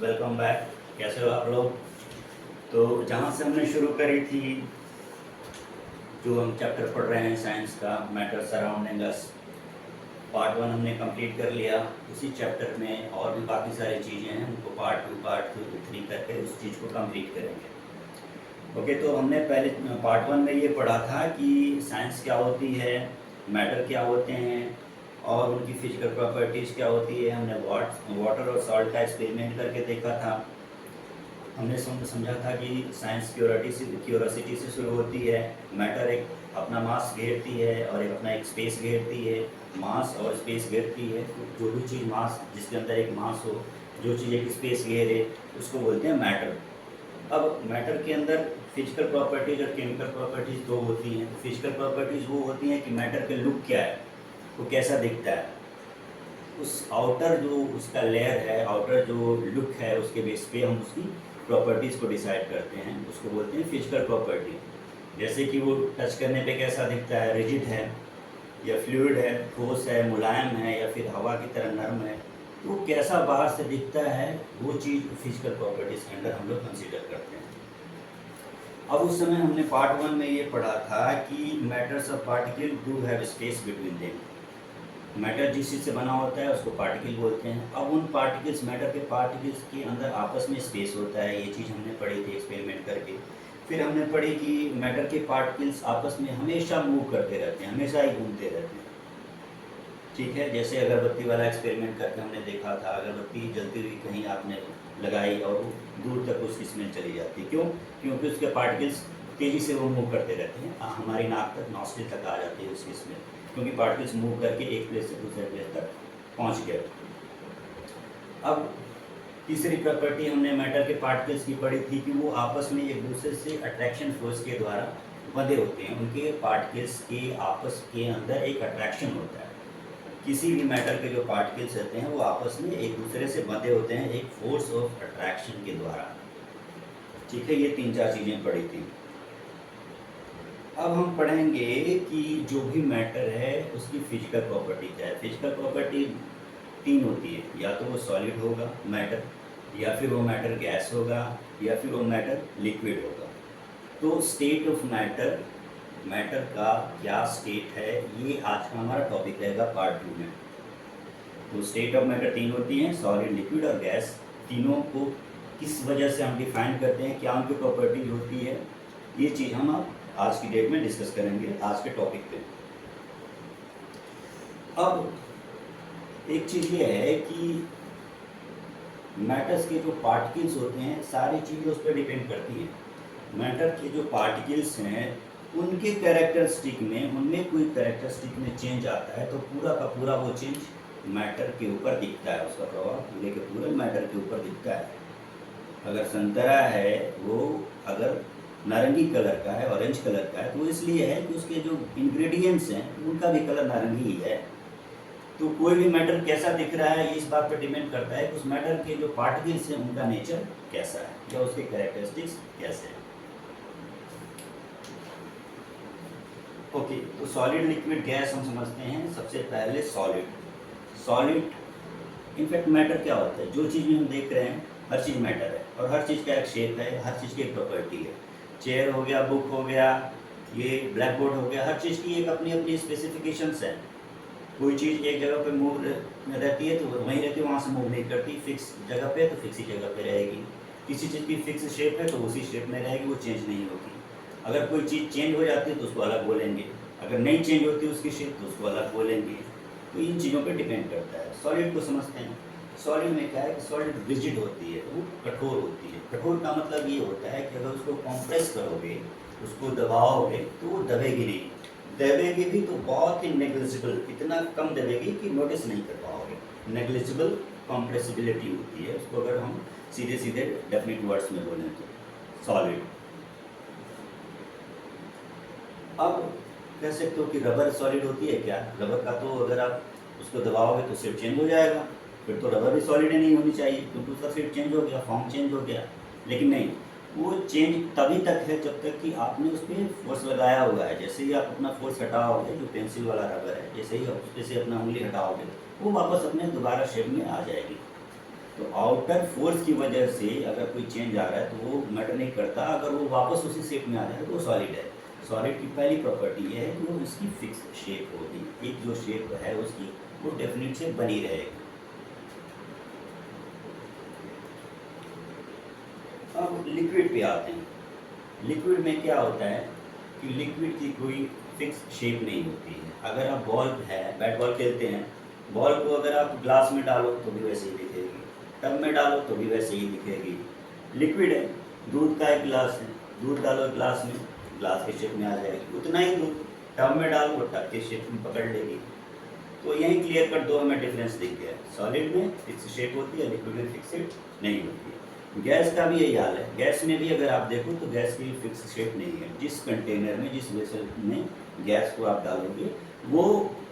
Welcome back. कैसे हो आप लोग? तो जहाँ से हमने शुरू करी थी, जो हम चैप्टर पढ़ रहे हैं साइंस का, मैटर सराउंडिंग अस, पार्ट 1 हमने कंप्लीट कर लिया। उसी चैप्टर में और भी बाकी सारी चीज़ें हैं, उनको पार्ट 2 पार्ट 3 करके उस चीज़ को कंप्लीट करेंगे। ओके, तो हमने पहले पार्ट 1 में ये पढ़ा था कि साइंस क्या होती है, मैटर क्या होते हैं और उनकी फिजिकल प्रॉपर्टीज़ क्या होती है। हमने वाटर और सॉल्ट का एक्सपेरिमेंट करके देखा था। हमने समझा था कि साइंस क्यूरोसिटी से शुरू होती है। मैटर एक अपना मास घेरती है और अपना एक स्पेस घेरती है। मास और स्पेस घेरती है, तो जो भी चीज़ मास, जिसके अंदर एक मास हो, जो चीज़ एक स्पेस घेरे, उसको बोलते हैं मैटर। अब मैटर के अंदर फिजिकल प्रॉपर्टीज और केमिकल प्रॉपर्टीज़ दो होती हैं। फिजिकल प्रॉपर्टीज़ वो होती हैं कि मैटर के लुक क्या है, वो कैसा दिखता है, उस आउटर जो उसका लेयर है, आउटर जो लुक है, उसके बेस पे हम उसकी प्रॉपर्टीज़ को डिसाइड करते हैं, उसको बोलते हैं फिजिकल प्रॉपर्टी। जैसे कि वो टच करने पे कैसा दिखता है, रिजिड है या फ्लूइड है, ठोस है, मुलायम है या फिर हवा की तरह नरम है, तो वो कैसा बाहर से दिखता है, वो चीज़ फिजिकल प्रॉपर्टीज़ के अंदर हम लोग कंसिडर करते हैं। अब उस समय हमने पार्ट 1 में ये पढ़ा था कि matters of particle do have space between them. Matter जिस चीज़ से बना होता है उसको पार्टिकल बोलते हैं। अब उन पार्टिकल्स, मैटर के पार्टिकल्स के अंदर आपस में स्पेस होता है, ये चीज़ हमने पढ़ी थी एक्सपेरिमेंट करके। फिर हमने पढ़ी कि मैटर के पार्टिकल्स आपस में हमेशा मूव करते रहते हैं, हमेशा ही घूमते रहते हैं। ठीक है, जैसे अगरबत्ती वाला एक्सपेरिमेंट करके हमने देखा था, अगरबत्ती जलती हुई कहीं आपने लगाई और दूर तक उसकी स्मेल चली जाती। क्यों? क्योंकि उसके पार्टिकल्स तेज़ी से वो मूव करते रहते हैं, हमारी नाक तक, नॉस्ट्रिल तक आ जाती है उसकी स्मेल, क्योंकि पार्टिकल्स मूव करके एक प्लेस से दूसरे प्लेस तक पहुंच गए। अब तीसरी प्रॉपर्टी हमने मैटर के पार्टिकल्स की पढ़ी थी कि वो आपस में एक दूसरे से अट्रैक्शन फोर्स के द्वारा बंधे होते हैं। उनके पार्टिकल्स के आपस के अंदर एक अट्रैक्शन होता है। किसी भी मैटर के जो पार्टिकल्स रहते हैं वो आपस में एक दूसरे से बंधे होते हैं एक फोर्स ऑफ अट्रैक्शन के द्वारा। ठीक है, ये 3-4 चीज़ें पढ़ी थी। अब हम पढ़ेंगे कि जो भी मैटर है उसकी फिजिकल प्रॉपर्टी क्या है। फिजिकल प्रॉपर्टी 3 होती है, या तो वो सॉलिड होगा मैटर, या फिर वो मैटर गैस होगा, या फिर वो मैटर लिक्विड होगा। तो स्टेट ऑफ मैटर, मैटर का क्या स्टेट है, ये आज का हमारा टॉपिक रहेगा पार्ट 2 में। तो स्टेट ऑफ मैटर 3 होती हैं, सॉलिड, लिक्विड और गैस। तीनों को किस वजह से हम डिफाइन करते हैं, क्या उनकी प्रॉपर्टी होती है, ये चीज़ हम आज की डेट में डिस्कस करेंगे आज के टॉपिक पे। अब एक चीज़ ये है कि मैटर्स के जो पार्टिकल्स होते हैं, सारी चीज़ें उस पर डिपेंड करती हैं। मैटर के जो पार्टिकल्स हैं उनके कैरेक्टरिस्टिक में, उनमें कोई कैरेक्टरिस्टिक में चेंज आता है तो पूरा का पूरा वो चेंज मैटर के ऊपर दिखता है, उसका प्रभाव पूरे के पूरे मैटर के ऊपर दिखता है। अगर संतरा है वो अगर नारंगी कलर का है, ऑरेंज कलर का है, तो इसलिए है कि उसके जो इंग्रेडिएंट्स हैं उनका भी कलर नारंगी ही है। तो कोई भी मैटर कैसा दिख रहा है इस बात पर डिपेंड करता है कि उस मैटर के जो पार्टिकल्स हैं उनका नेचर कैसा है या उसके कैरेक्टरिस्टिक्स कैसे हैं। ओके, तो सॉलिड, लिक्विड, गैस हम समझते हैं। सबसे पहले सॉलिड। सॉलिड इनफैक्ट मैटर क्या होता है, जो चीज़ भी हम देख रहे हैं हर चीज़ मैटर है, और हर चीज़ का एक शेप है, हर चीज़ की एक प्रॉपर्टी है। चेयर हो गया, बुक हो गया, ये ब्लैक बोर्ड हो गया, हर चीज़ की एक अपनी अपनी स्पेसिफिकेशंस हैं। कोई चीज़ एक जगह पे मूव रहती है तो वहीं रहती है, वहाँ से मूव नहीं करती। फिक्स जगह पे तो फिक्स ही जगह पे रहेगी। किसी चीज़ की फिक्स शेप है तो उसी शेप में रहेगी, वो चेंज नहीं होगी। अगर कोई चीज़ चेंज हो जाती है तो उसको अलग बोलेंगे, अगर नहीं चेंज होती उसकी शेप तो उसको अलग बोलेंगे। तो इन चीज़ों पे डिपेंड करता है। सॉलिड को समझते हैं। सॉलिड में क्या है कि सॉलिड रिजिड होती है, वो कठोर होती है। कठोर का मतलब ये होता है कि अगर उसको कॉम्प्रेस करोगे, उसको दबाओगे तो वो दबेगी नहीं, दबेगी भी तो बहुत ही नेग्लिजिबल, इतना कम दबेगी कि नोटिस नहीं कर पाओगे। नेग्लिजिबल कॉम्प्रेसिबिलिटी होती है उसको, अगर हम सीधे सीधे डेफिनेट वर्ड्स में बोलें तो सॉलिड। अब कह सकते हो कि रबर सॉलिड होती है क्या? रबर का तो अगर आप उसको दबाओगे तो शेप चेंज हो जाएगा, फिर तो रबर भी सॉलिड नहीं होनी चाहिए क्योंकि उसका शेप चेंज हो गया, फॉर्म चेंज हो गया। लेकिन नहीं, वो चेंज तभी तक है जब तक कि आपने उस पर फोर्स लगाया हुआ है। जैसे ही आप अपना फोर्स हटाओगे, जो पेंसिल वाला रबर है, जैसे ही आप उस पर से अपना उंगली हटाओगे वो वापस अपने दोबारा शेप में आ जाएगी। तो आउटर फोर्स की वजह से अगर कोई चेंज आ रहा है तो वो मैटर नहीं करता, अगर वो वापस उसी शेप में आ जाए तो वो सॉलिड है। सॉलिड की पहली प्रॉपर्टी ये है कि वो उसकी फिक्स शेप होगी, एक जो शेप है उसकी वो डेफिनेट शेप बनी रहेगी। अब लिक्विड पे आते हैं। लिक्विड में क्या होता है कि लिक्विड की कोई फिक्स शेप नहीं होती है। अगर आप बॉल है, बैट बॉल खेलते हैं, बॉल को अगर आप ग्लास में डालो तो भी वैसे ही दिखेगी, टब में डालो तो भी वैसे ही दिखेगी। लिक्विड है, दूध का एक गिलास है, दूध डालो ग्लास में, ग्लास के शेप में आ जाएगी, उतना ही दूध टब में डालो टब के शेप में पकड़ लेगी। तो यही क्लियर कट दो हमें डिफरेंस दिख गया। सॉलिड में फिक्स शेप होती है, लिक्विड में फिक्स शेप नहीं होती है। गैस का भी यही हाल है। गैस में भी अगर आप देखो तो गैस की फिक्स शेप नहीं है। जिस कंटेनर में, जिस वेसल में गैस को आप डालोगे वो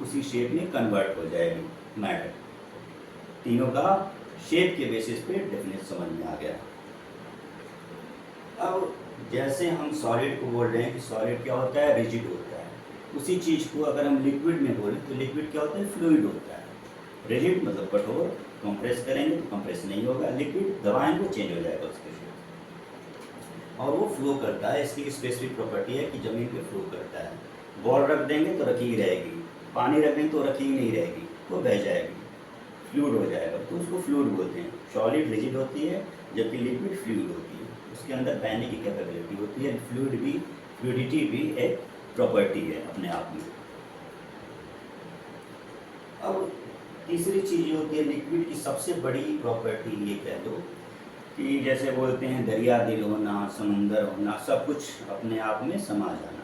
उसी शेप में कन्वर्ट हो जाएगी मैटर। तीनों का शेप के बेसिस पे डेफिनेट समझ में आ गया। अब जैसे हम सॉलिड को बोल रहे हैं कि सॉलिड क्या होता है, रिजिड होता है, उसी चीज़ को अगर हम लिक्विड में बोलें तो लिक्विड क्या होता है, फ्लूइड होता है। रिजिड मतलब कठोर, कंप्रेस करेंगे तो कंप्रेस नहीं होगा, लिक्विड दबाएंगे तो चेंज हो जाएगा उसके शेप, और वो फ्लो करता है। इसकी स्पेसिफिक प्रॉपर्टी है कि ज़मीन पे फ्लो करता है। बॉल रख देंगे तो रखी ही रहेगी, पानी रख देंगे तो रखी ही नहीं रहेगी, वो बह जाएगी, फ्लूइड हो जाएगा, तो उसको फ्लूइड बोलते हैं। सॉलिड रिजिड होती है जबकि लिक्विड फ्लूइड होती है, उसके अंदर बहने की कैपेबिलिटी होती है। फ्लूइड भी, फ्लूइडिटी भी एक प्रॉपर्टी है अपने आप में। अब तीसरी चीज़ होती है लिक्विड की सबसे बड़ी प्रॉपर्टी, ये कह दो कि जैसे बोलते हैं दरिया दिल होना, समंदर होना, सब कुछ अपने आप में समा जाना।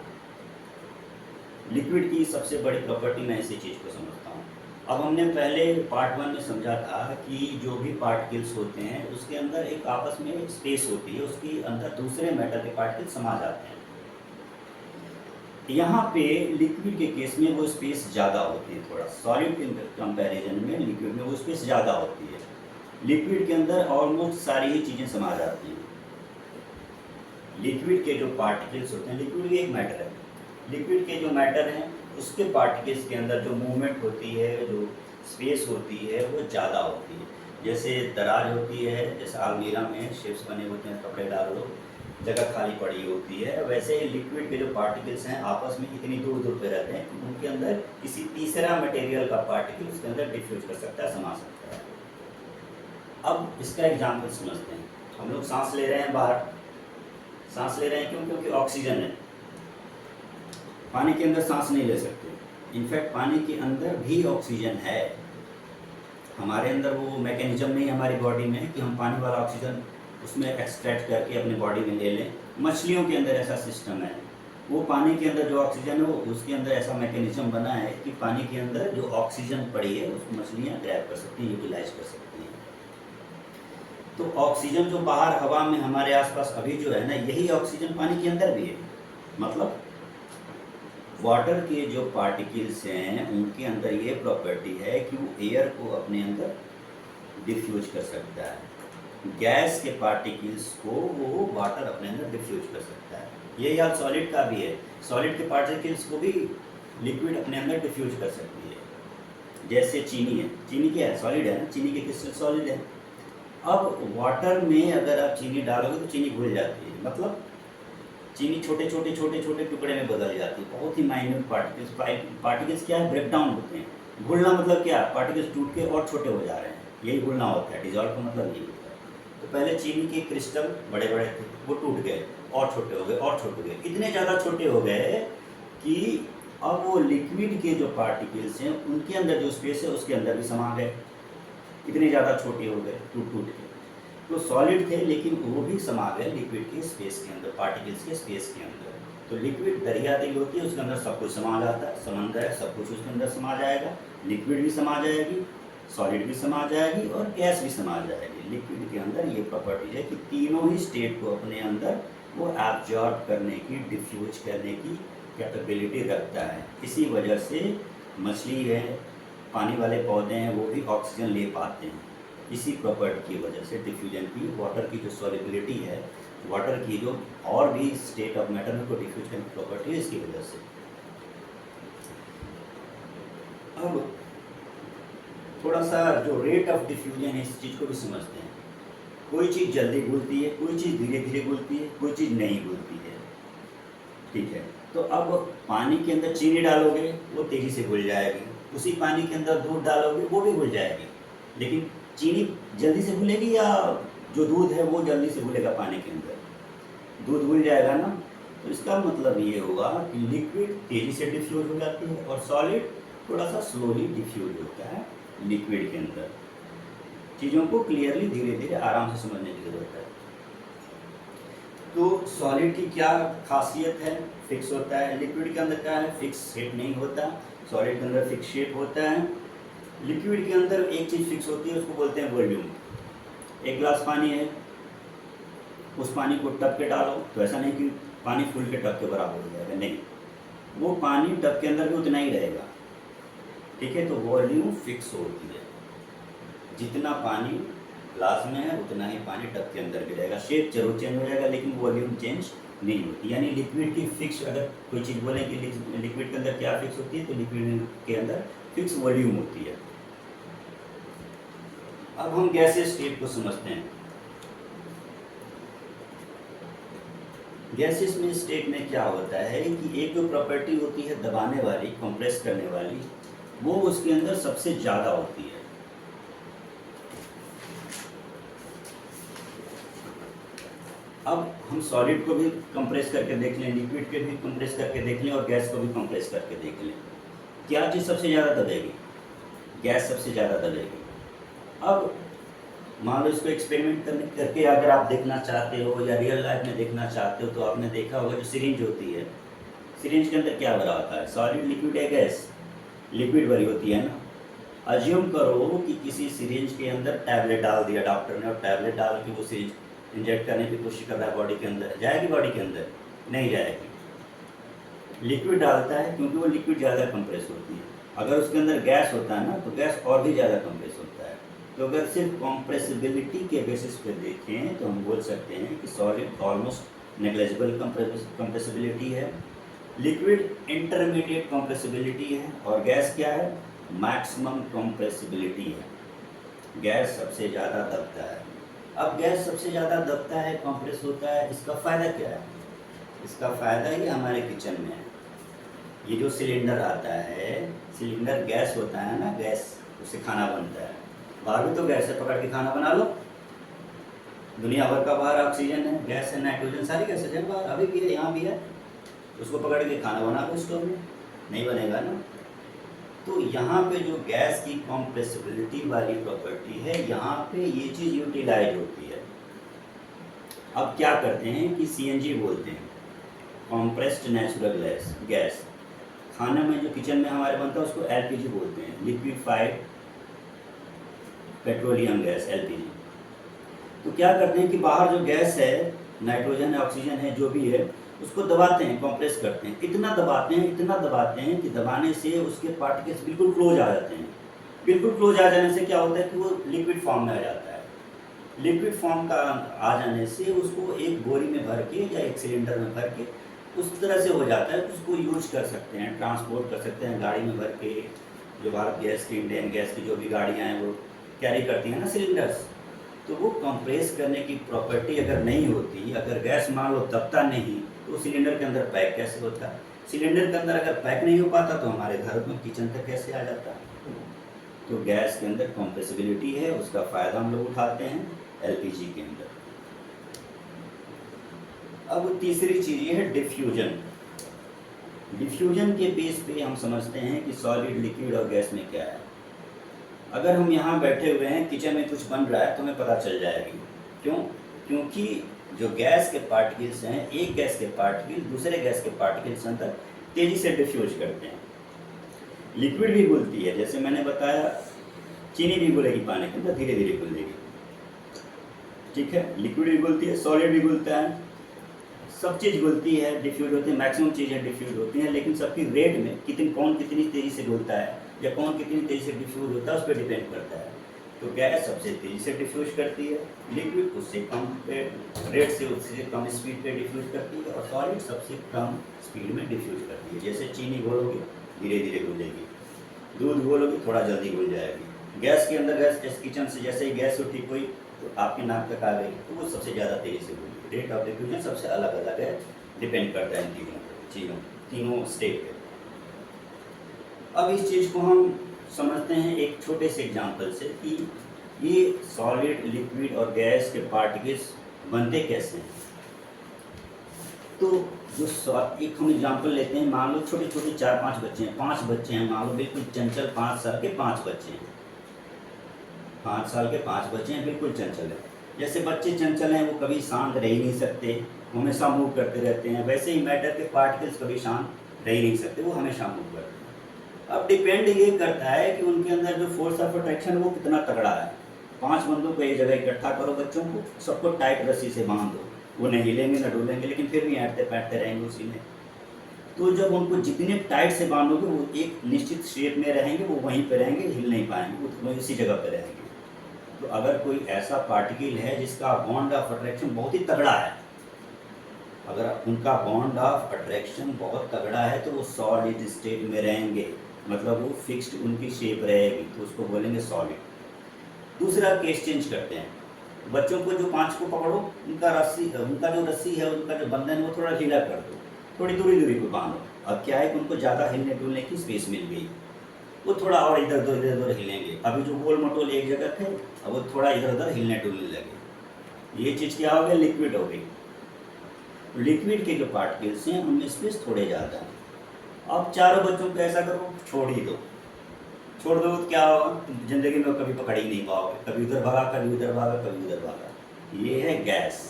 लिक्विड की सबसे बड़ी प्रॉपर्टी मैं इसी चीज़ को समझता हूँ। अब हमने पहले पार्ट 1 में समझा था कि जो भी पार्टिकल्स होते हैं उसके अंदर एक आपस में एक स्पेस होती है, उसके अंदर दूसरे मैटर के पार्टिकल्स समा जाते हैं। यहाँ पे लिक्विड के केस में वो स्पेस ज़्यादा होती है थोड़ा, सॉलिड के कंपैरिजन में लिक्विड में वो स्पेस ज़्यादा होती है। लिक्विड के अंदर ऑलमोस्ट सारी ही चीज़ें समा जाती हैं। लिक्विड के जो पार्टिकल्स होते हैं, लिक्विड भी एक मैटर है, लिक्विड के जो मैटर हैं उसके पार्टिकल्स के अंदर जो मूवमेंट होती है, जो स्पेस होती है वो ज़्यादा होती है। जैसे दराज होती है, जैसे अलमीरा में शेप्स बने होते हैं, कपड़े डाल लो जगह खाली पड़ी होती है, वैसे ही लिक्विड के जो पार्टिकल्स हैं आपस में इतनी दूर दूर पे रहते हैं कि उनके अंदर किसी तीसरा मटेरियल का पार्टिकल उसके अंदर डिफ्यूज कर सकता है, समा सकता है। अब इसका एग्जाम्पल समझते हैं। हम लोग सांस ले रहे हैं, बाहर सांस ले रहे हैं, क्यों? क्योंकि ऑक्सीजन है। पानी के अंदर सांस नहीं ले सकते। इनफैक्ट पानी के अंदर भी ऑक्सीजन है, हमारे अंदर वो मैकेनिज्म नहीं है हमारी बॉडी में कि हम पानी वाला ऑक्सीजन उसमें एक्सट्रैक्ट करके अपने बॉडी में ले लें। मछलियों के अंदर ऐसा सिस्टम है, वो पानी के अंदर जो ऑक्सीजन है वो उसके अंदर ऐसा मैकेनिज्म बना है कि पानी के अंदर जो ऑक्सीजन पड़ी है उसको मछलियाँ ग्रैब कर सकती हैं, यूटिलाइज कर सकती हैं। तो ऑक्सीजन जो बाहर हवा में हमारे आसपास अभी जो है ना, यही ऑक्सीजन पानी के अंदर भी है। मतलब वाटर के जो पार्टिकल्स हैं उनके अंदर ये प्रॉपर्टी है कि वो एयर को अपने अंदर डिफ्यूज कर सकता है। गैस के पार्टिकल्स को वो वाटर अपने अंदर डिफ्यूज कर सकता है। ये याद सॉलिड का भी है, सॉलिड के पार्टिकल्स को भी लिक्विड अपने अंदर डिफ्यूज कर सकती है। जैसे चीनी है, चीनी क्या है, सॉलिड है ना, चीनी के क्रिस्टल सॉलिड है। अब वाटर में अगर आप चीनी डालोगे तो चीनी घुल जाती है, मतलब चीनी छोटे छोटे छोटे छोटे टुकड़े में बदल जाती है, बहुत ही माइन्यूट पार्टिकल्स। पार्टिकल्स क्या है, ब्रेक डाउन होते हैं। घुलना मतलब क्या, पार्टिकल्स टूट के और छोटे हो जा रहे हैं, यही घुलना होता है। डिजॉल्व का मतलब यही होता है। तो पहले चीनी के क्रिस्टल बड़े बड़े थे, वो टूट गए और छोटे हो गए और छोटे हो गए, इतने ज़्यादा छोटे हो गए कि अब वो लिक्विड के जो पार्टिकल्स हैं उनके अंदर जो स्पेस है उसके अंदर भी समा गए, इतने ज़्यादा छोटे हो गए टूट टूट के। तो सॉलिड थे लेकिन वो भी समा गए लिक्विड के स्पेस के अंदर, पार्टिकल्स के स्पेस के अंदर। तो लिक्विड दरिया दिल होती है, उसके अंदर सब कुछ समा जाता है, समंदर है, सब कुछ उसके अंदर समा जाएगा। लिक्विड भी समा जाएगी, सॉलिड भी समा जाएगी और गैस भी समा जाएगी। लिक्विड के अंदर ये प्रॉपर्टी है कि तीनों ही स्टेट को अपने अंदर वो एब्जॉर्ब करने की, डिफ्यूज करने की कैपेबिलिटी रखता है। इसी वजह से मछली है, पानी वाले पौधे हैं, वो भी ऑक्सीजन ले पाते हैं, इसी प्रॉपर्टी की वजह से, डिफ्यूजन की। वाटर की जो सॉलिबिलिटी है, वाटर की जो और भी स्टेट ऑफ मैटर में को डिफ्यूज करने की प्रॉपर्टी है, इसकी वजह से। अब थोड़ा सा जो रेट ऑफ डिफ्यूजन है इस चीज़ को भी समझते हैं। कोई चीज़ जल्दी घुलती है, कोई चीज़ धीरे धीरे घुलती है, कोई चीज़ नहीं घुलती है। ठीक है, तो अब पानी के अंदर चीनी डालोगे वो तेज़ी से घुल जाएगी, उसी पानी के अंदर दूध डालोगे वो भी घुल जाएगी। लेकिन चीनी जल्दी से घुलेगी या जो दूध है वो जल्दी से घुलेगा पानी के अंदर? दूध घुल जाएगा ना। तो इसका मतलब ये होगा कि लिक्विड तेज़ी से डिफ्यूज हो जाती है और सॉलिड थोड़ा सा स्लोली डिफ्यूज होता है लिक्विड के अंदर। चीज़ों को क्लियरली धीरे धीरे आराम से समझने की ज़रूरत है। तो सॉलिड की क्या खासियत है? फिक्स होता है। लिक्विड के अंदर क्या है? फिक्स शेप नहीं होता। सॉलिड के अंदर फिक्स शेप होता है। लिक्विड के अंदर एक चीज़ फिक्स होती है, उसको बोलते हैं वॉल्यूम। एक गिलास पानी है, उस पानी को टब के डालो तो ऐसा नहीं कि पानी फुल के टब के बराबर हो जाएगा, नहीं, वो पानी टब के अंदर भी उतना ही रहेगा। ठीक है, तो वॉल्यूम फिक्स होती है। जितना पानी ग्लास में है उतना ही पानी टब के अंदर भी रहेगा। शेप जरूर चेंज हो जाएगा लेकिन वॉल्यूम चेंज नहीं होती। यानी लिक्विड की फिक्स, अगर कोई चीज़ बोलें कि लिक्विड के अंदर क्या फिक्स होती है, तो लिक्विड के अंदर फिक्स वॉल्यूम होती है। अब हम गैसेस स्टेट को समझते हैं। गैसेस में स्टेट में क्या होता है कि एक जो प्रॉपर्टी होती है दबाने वाली, कंप्रेस करने वाली, वो उसके अंदर सबसे ज़्यादा होती है। अब हम सॉलिड को भी कंप्रेस करके देख लें, लिक्विड के भी कंप्रेस करके देख लें और गैस को भी कंप्रेस करके देख लें। क्या चीज़ सबसे ज़्यादा दबेगी? गैस सबसे ज़्यादा दबेगी। अब मान लो इसको एक्सपेरिमेंट करके अगर आप देखना चाहते हो या रियल लाइफ में देखना चाहते हो, तो आपने देखा होगा जो सिरिंज होती है, सिरिंज के अंदर क्या भरा होता है? सॉलिड, लिक्विड या गैस? लिक्विड भरी होती है ना। अज्यूम करो कि किसी सिरिंज के अंदर टैबलेट डाल दिया डॉक्टर ने और टैबलेट डाल के वो सिरिंज इंजेक्ट करने की कोशिश कर रहा है बॉडी के अंदर, जाएगी बॉडी के अंदर? नहीं जाएगी। लिक्विड डालता है क्योंकि वो लिक्विड ज़्यादा कंप्रेस होती है। अगर उसके अंदर गैस होता है ना तो गैस और भी ज़्यादा कंप्रेस होता है। तो अगर सिर्फ कंप्रेसिबिलिटी के बेसिस पे देखें तो हम बोल सकते हैं कि सॉलिड ऑलमोस्ट नेग्लिजिबल कंप्रेसिबिलिटी है, लिक्विड इंटरमीडिएट कंप्रेसिबिलिटी है और गैस क्या है? मैक्सिमम कंप्रेसिबिलिटी है। गैस सबसे ज़्यादा दबता है। अब गैस सबसे ज़्यादा दबता है, कंप्रेस होता है, इसका फ़ायदा क्या है? इसका फ़ायदा ये हमारे किचन में है। ये जो सिलेंडर आता है, सिलेंडर गैस होता है ना, गैस, उससे खाना बनता है। बाहर भी तो गैस है, पकड़ के खाना बना लो। दुनिया भर का बाहर ऑक्सीजन है, गैस है, नाइट्रोजन, सारी गैसेज है बाहर, अभी भी है, यहाँ भी है। उसको पकड़ के खाना बना लो स्टोव में, नहीं बनेगा ना। तो यहाँ पे जो गैस की कंप्रेसिबिलिटी वाली प्रॉपर्टी है, यहाँ पे ये चीज़ यूटिलाइज होती है। अब क्या करते हैं कि सीएनजी बोलते हैं, कंप्रेस्ड नेचुरल गैस। खाने में जो किचन में हमारे बनता है उसको एलपीजी बोलते हैं, लिक्विफाइड पेट्रोलियम गैस, एलपीजी। तो क्या करते हैं कि बाहर जो गैस है, नाइट्रोजन है, ऑक्सीजन है, जो भी है, उसको दबाते हैं, कंप्रेस करते हैं। इतना दबाते हैं कि दबाने से उसके पार्टिकल्स बिल्कुल क्लोज आ जाते हैं। बिल्कुल क्लोज आ जाने से क्या होता है कि वो लिक्विड फॉर्म में आ जाता है। लिक्विड फॉर्म का आ जाने से उसको एक बोरी में भर के या एक सिलेंडर में भर के उस तरह से हो जाता है कि उसको यूज कर सकते हैं, ट्रांसपोर्ट कर सकते हैं गाड़ी में भर के। जो भारत गैस की, इंडियन गैस की जो भी गाड़ियाँ हैं वो कैरी करती हैं ना सिलेंडर्स, तो वो कंप्रेस करने की प्रॉपर्टी अगर नहीं होती, अगर गैस मान लो दबता नहीं, तो सिलेंडर के अंदर पैक कैसे होता? सिलेंडर के अंदर अगर पैक नहीं हो पाता तो हमारे घर में किचन तक कैसे आ जाता? तो गैस के अंदर कंप्रेसिबिलिटी है, उसका फ़ायदा हम लोग उठाते हैं एलपीजी के अंदर। अब तीसरी चीज़ ये है डिफ्यूजन। डिफ्यूजन के बेस पे हम समझते हैं कि सॉलिड, लिक्विड और गैस में क्या है। अगर हम यहाँ बैठे हुए हैं, किचन में कुछ बन रहा है तो हमें पता चल जाएगी। क्यों? क्योंकि जो गैस के पार्टिकल्स हैं, एक गैस के पार्टिकल दूसरे गैस के पार्टिकल्स अंदर तेज़ी से डिफ्यूज करते हैं। लिक्विड भी घुलती है, जैसे मैंने बताया, चीनी भी घुलेगी पानी के अंदर, धीरे धीरे घुलेगी। ठीक है, लिक्विड भी घुलती है, सॉलिड भी घुलता है, सब चीज़ घुलती है, डिफ्यूज होती है, मैक्सिमम चीज़ें डिफ्यूज होती हैं, लेकिन सबकी रेट में कौन कितनी तेज़ी से घुलता है या कौन कितनी तेज़ी से डिफ्यूज होता है उस पर डिपेंड करता है। तो गैस सबसे तेज़ी से डिफ्यूज करती है, लिक्विड उससे कम रेट से, उससे कम स्पीड पे डिफ्यूज करती है और सॉलिड सबसे कम स्पीड में डिफ्यूज करती है। जैसे चीनी घोलोगे धीरे धीरे घुलेगी, दूध घोलोगे थोड़ा जल्दी घुल जाएगी, गैस के अंदर गैस जैसे किचन से जैसे ही गैस उठी कोई तो आपके नाक तक आ गई तो वो सबसे ज़्यादा तेज़ी से बोली। रेट ऑफ डिफ्यूजन सबसे अलग अलग है, डिपेंड करता है इन चीज़ों तीनों स्टेट पे। अब इस चीज़ को हम समझते हैं एक छोटे से एग्जांपल से कि ये सॉलिड, लिक्विड और गैस के पार्टिकल्स बनते कैसे हैं। तो जो एक हम एग्जांपल लेते हैं, मान लो छोटे छोटे 4-5 बच्चे हैं, 5 बच्चे हैं, मान लो बिल्कुल चंचल 5 साल के 5 बच्चे हैं, 5 साल के 5 बच्चे हैं, बिल्कुल चंचल है। जैसे बच्चे चंचल हैं वो कभी शांत रह ही नहीं सकते, हमेशा मूव करते रहते हैं, वैसे ही मैटर के पार्टिकल्स कभी शांत रह ही नहीं सकते, वो हमेशा मूव करते हैं। अब डिपेंड ये करता है कि उनके अंदर जो फोर्स ऑफ अट्रैक्शन वो कितना तगड़ा है। 5 बंदों को एक जगह इकट्ठा करो, बच्चों को सबको टाइट रस्सी से बांध दो, वो नहीं हिलेंगे ना डोलेंगे, लेकिन फिर भी ऐंठते पैंठते रहेंगे उसी में। तो जब उनको जितने टाइट से बांधोगे वो एक निश्चित शेप में रहेंगे, वो वहीं पे रहेंगे, हिल नहीं पाएंगे, वो इसी जगह पे रहेंगे। तो अगर कोई ऐसा पार्टिकल है जिसका बॉन्ड ऑफ अट्रैक्शन बहुत ही तगड़ा है, अगर उनका बॉन्ड ऑफ अट्रैक्शन बहुत तगड़ा है तो वो सॉलिड स्टेट में रहेंगे, मतलब वो फिक्स्ड उनकी शेप रहेगी, तो उसको बोलेंगे सॉलिड। दूसरा केस चेंज करते हैं, बच्चों को जो 5 को पकड़ो, उनका जो रस्सी है, उनका जो बंधन है वो थोड़ा ढीला कर दो, थोड़ी दूरी दूरी पर बांधो। अब क्या है कि उनको ज़्यादा हिलने डुलने की स्पेस मिल गई, वो थोड़ा और इधर उधर हिलेंगे। अभी जो गोल मटोल एक जगह थे, अब वो थोड़ा इधर उधर हिलने डुलने लगे। ये चीज़ क्या हो गया, लिक्विड हो गई। लिक्विड के जो पार्टिकल्स हैं उनमें स्पेस थोड़े ज़्यादा है। अब चारों बच्चों को ऐसा करो, छोड़ ही दो, छोड़ दो तो क्या होगा, ज़िंदगी में कभी पकड़ ही नहीं पाओगे, कभी उधर भागा, कभी उधर भागा, कभी उधर भागा। ये है गैस।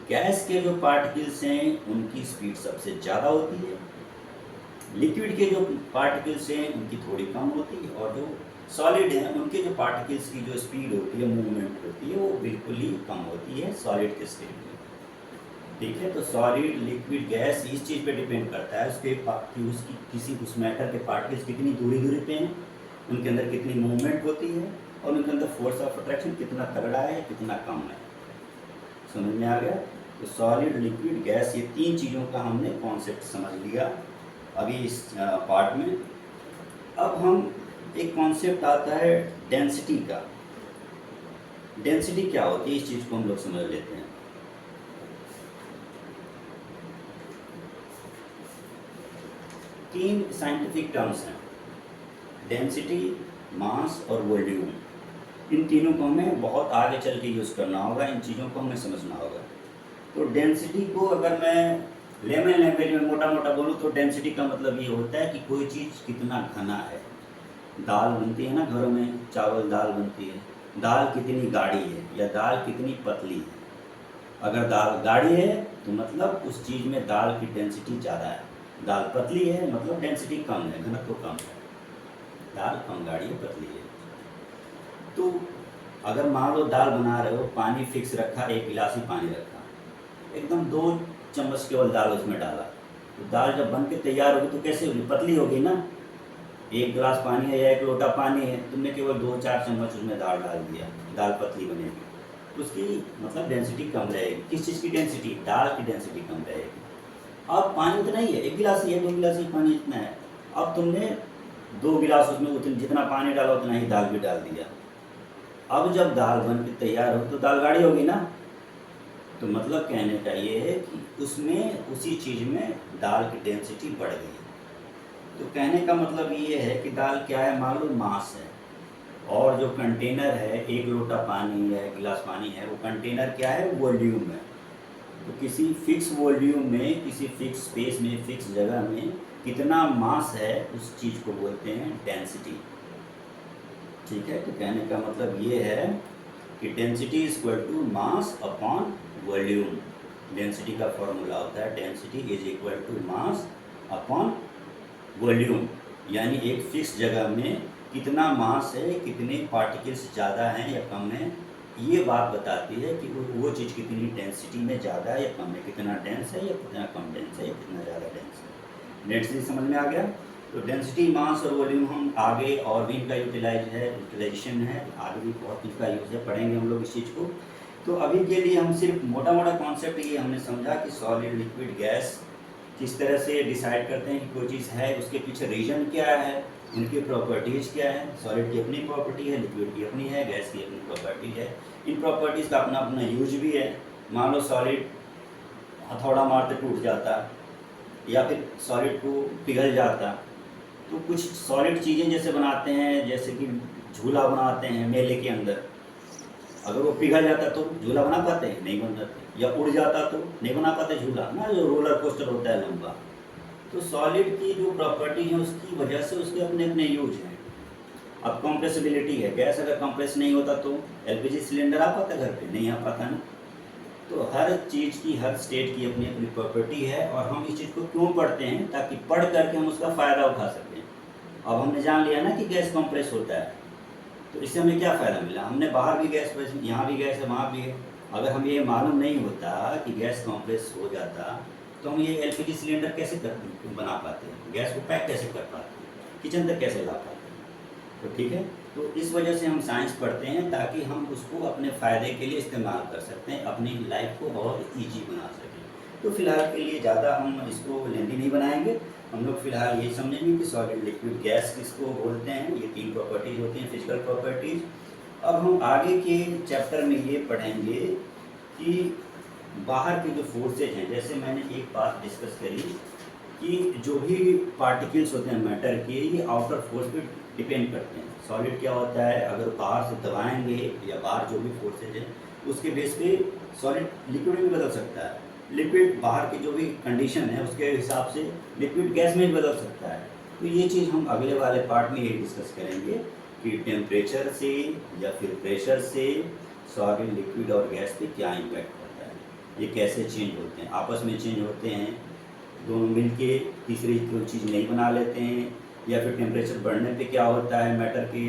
गैस के जो पार्टिकल्स हैं उनकी स्पीड सबसे ज़्यादा होती है, लिक्विड के जो पार्टिकल्स हैं उनकी थोड़ी कम होती है, और जो सॉलिड हैं उनके जो पार्टिकल्स की जो स्पीड होती है, मूवमेंट होती है, वो बिल्कुल ही कम होती है सॉलिड के स्टेट में। ठीक है, तो सॉलिड, लिक्विड, गैस इस चीज़ पे डिपेंड करता है उसके कि उसकी किसी उस मैटर के पार्टिकल्स कितनी दूरी पे हैं, उनके अंदर कितनी मूवमेंट होती है, और उनके अंदर फोर्स ऑफ अट्रैक्शन कितना तगड़ा है या कितना कम है। समझ में आ गया। तो सॉलिड, लिक्विड, गैस, ये 3 चीज़ों का हमने कॉन्सेप्ट समझ लिया अभी इस पार्ट में। अब हम एक कॉन्सेप्ट आता है डेंसिटी का। डेंसिटी क्या होती है, इस चीज़ को हम लोग समझ लेते हैं। तीन साइंटिफिक टर्म्स हैं, डेंसिटी, मास और वॉल्यूम। इन तीनों को हमें बहुत आगे चल के यूज़ करना होगा, इन चीज़ों को हमें समझना होगा। तो डेंसिटी को अगर मैं लेमन लैंग्वेज में मोटा मोटा बोलूँ तो डेंसिटी का मतलब ये होता है कि कोई चीज़ कितना घना है। दाल बनती है ना घरों में, चावल दाल बनती है, दाल कितनी गाढ़ी है या दाल कितनी पतली है। अगर दाल गाढ़ी है तो मतलब उस चीज़ में दाल की डेंसिटी ज़्यादा है, दाल पतली है मतलब डेंसिटी कम है, घनत्व कम है, दाल कम गाढ़ी है, पतली है। तो अगर मान लो दाल बना रहे हो, पानी फिक्स रखा, 1 गिलास ही पानी रखा, एकदम 2 चम्मच केवल दाल उसमें डाला, तो दाल जब बन के तैयार होगी तो कैसे होगी, पतली होगी ना। 1 गिलास पानी है या 1 लोटा पानी है, तुमने केवल 2-4 चम्मच उसमें दाल डाल दिया, दाल पतली बनेगी, उसकी मतलब डेंसिटी कम रहेगी। किस चीज़ की डेंसिटी, दाल की डेंसिटी कम रहेगी। अब पानी उतना ही है, 1 गिलास ही है, 2 गिलास ही पानी इतना है, अब तुमने 2 गिलास उसमें जितना पानी डाला उतना ही दाल भी डाल दिया। अब जब दाल बन के तैयार हो तो दाल गाढ़ी होगी ना। तो मतलब कहने का ये है कि उसमें उसी चीज़ में दाल की डेंसिटी बढ़ गई। तो कहने का मतलब ये है कि दाल क्या है, मान लो मास है, और जो कंटेनर है 1 लोटा पानी या 1 गिलास पानी है, वो कंटेनर क्या है, वॉल्यूम है। तो किसी फिक्स वॉल्यूम में, किसी फिक्स स्पेस में, फिक्स जगह में कितना मास है उस चीज़ को बोलते हैं डेंसिटी। ठीक है, तो कहने का मतलब ये है कि density is equal to mass upon volume. Density का फॉर्मूला होता है density is equal to mass upon volume, यानी एक फिक्स जगह में कितना मास है, कितने पार्टिकल्स ज़्यादा हैं या कम हैं, ये बात बताती है कि वो चीज़ कितनी डेंसिटी में ज़्यादा है या कम है, कितना डेंस है या कितना कम डेंस है या कितना ज़्यादा डेंस है। डेंसिटी समझ में आ गया। तो डेंसिटी, मास और वॉल्यूम हम आगे और भी इनका यूटिलाइजेशन है, आगे भी बहुत इनका यूज़ है, पढ़ेंगे हम लोग इस चीज़ को। तो अभी के लिए हम सिर्फ मोटा मोटा कॉन्सेप्ट ये हमने समझा कि सॉलिड, लिक्विड, गैस किस तरह से डिसाइड करते हैं कि कोई चीज़ है, उसके पीछे रीजन क्या है, उनकी प्रॉपर्टीज़ क्या है। सॉलिड की अपनी प्रॉपर्टी है, लिक्विड की अपनी है, गैस की अपनी प्रॉपर्टी है। इन प्रॉपर्टीज़ का अपना अपना यूज भी है। मान लो सॉलिड हथौड़ा मारते टूट जाता या फिर सॉलिड को पिघल जाता, तो कुछ सॉलिड चीज़ें जैसे बनाते हैं, जैसे कि झूला बनाते हैं मेले के अंदर, अगर वो पिघल जाता तो झूला बना पाते हैं, नहीं बन पाते। या उड़ जाता तो नहीं बना पाते झूला ना, जो रोलर कोस्टर होता है लंबा। तो सॉलिड की जो प्रॉपर्टी है उसकी वजह से उसके अपने अपने यूज हैं। अब कंप्रेसिबिलिटी है, गैस अगर कंप्रेस नहीं होता तो एलपीजी सिलेंडर आ पाता घर पे, नहीं आ पाता ना। तो हर चीज़ की, हर स्टेट की अपनी अपनी प्रॉपर्टी है, और हम इस चीज़ को क्यों पढ़ते हैं, ताकि पढ़ करके हम उसका फ़ायदा उठा सकें। अब हमने जान लिया ना कि गैस कंप्रेस होता है, तो इससे हमें क्या फ़ायदा मिला। हमने बाहर भी गैस, यहाँ भी गैस है, वहाँ भी है। अगर हमें ये मालूम नहीं होता कि गैस कंप्रेस हो जाता, तो हम ये एलपीजी सिलेंडर कैसे बना पाते हैं, गैस को पैक कैसे कर पाते हैं, किचन तक कैसे ला पाते हैं। तो ठीक है, तो इस वजह से हम साइंस पढ़ते हैं, ताकि हम उसको अपने फ़ायदे के लिए इस्तेमाल कर सकते हैं, अपनी लाइफ को और ईजी बना सकें। तो फिलहाल के लिए ज़्यादा हम इसको लेंदी नहीं बनाएंगे। हम लोग फिलहाल यही समझेंगे कि सॉलिड, लिक्विड, गैस किसको बोलते हैं। ये 3 प्रॉपर्टीज़ होती हैं, फिजिकल प्रॉपर्टीज़। अब हम आगे के चैप्टर में ये पढ़ेंगे कि बाहर के जो फोर्सेज हैं, जैसे मैंने एक बात डिस्कस करी कि जो भी पार्टिकल्स होते हैं मैटर के, ये आउटर फोर्स पे डिपेंड करते हैं। सॉलिड क्या होता है, अगर बाहर से दबाएंगे या बाहर जो भी फोर्सेज हैं उसके बेस पे सॉलिड लिक्विड में बदल सकता है। लिक्विड बाहर की जो भी कंडीशन है उसके हिसाब से लिक्विड गैस में भी बदल सकता है। तो ये चीज़ हम अगले वाले पार्ट में ये डिस्कस करेंगे कि टेम्परेचर से या फिर प्रेशर से सॉलिड, लिक्विड और गैस पे क्या इम्पैक्ट पड़ता है, ये कैसे चेंज होते हैं, आपस में चेंज होते हैं, दोनों मिलके तीसरी कोई चीज़ नहीं बना लेते हैं, या फिर टेम्परेचर बढ़ने पे क्या होता है मैटर के,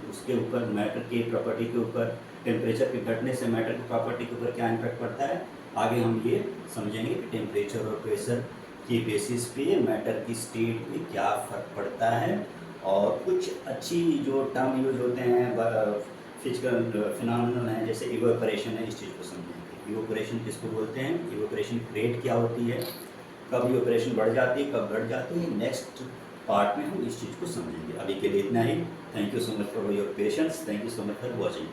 उसके ऊपर, मैटर की प्रॉपर्टी के ऊपर, टेम्परेचर के घटने से मैटर की प्रॉपर्टी के ऊपर क्या इम्पैक्ट पड़ता है। आगे हम ये समझेंगे कि टेम्परेचर और प्रेशर की बेसिस पे मैटर की स्टेट पे क्या फ़र्क पड़ता है, और कुछ अच्छी जो टर्म यूज होते हैं फिजिकल फिनोमिनल हैं, जैसे इवेपोरेशन है, इस चीज़ को समझेंगे। इवेपोरेशन किसको बोलते हैं, इवेपोरेशन रेट क्या होती है, कब इवेपोरेशन बढ़ जाती है, कब घट जाती है। नेक्स्ट पार्ट में हम इस चीज़ को समझेंगे। अभी के लिए इतना ही। Thank you so much for your patience, thank you so much for watching.